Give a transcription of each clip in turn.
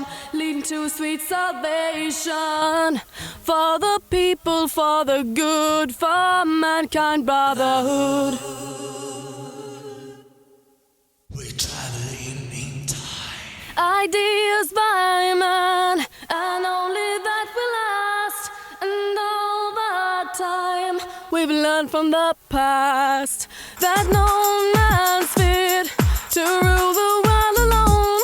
situation, leading to sweet salvation. For the people, for the good, for mankind brotherhood. We're traveling in time. Ideas by man, and only that will last. And all that time we've learned from the past that no man's fit to rule the world alone.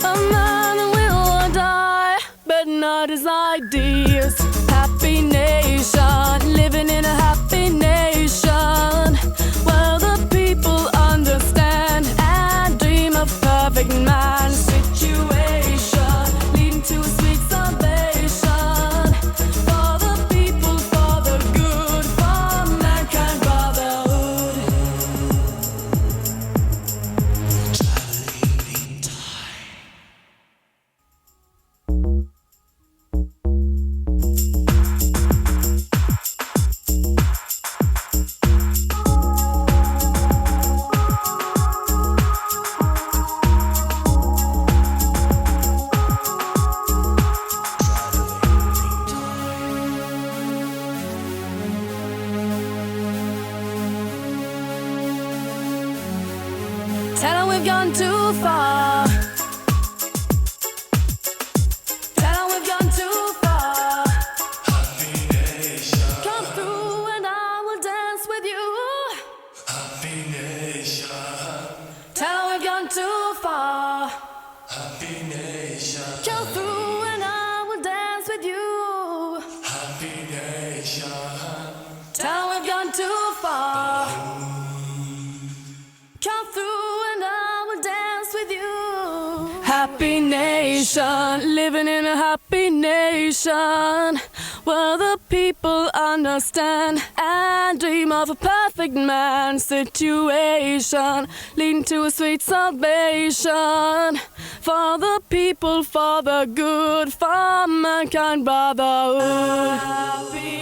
A man will die, but not his ideas. Happy nation, living in a happy nation, where the people understand and dream of perfect man situation, leading to a sweet salvation. For the people, for the good, for mankind brotherhood. Traveling in time. Tell her we've gone too far. Tell her we've gone too far. Happy nation. Come through and I will dance with you. Happy nation. Tell her we've gone too far. Happy nation. Come through and I will dance with you. Happy nation. Tell her we've gone too far. Come through and I will dance with you. Happy nation, living in a happy nation, where the people understand and dream of a perfect man situation, leading to a sweet salvation. For the people, for the good, for mankind brotherhood. Happy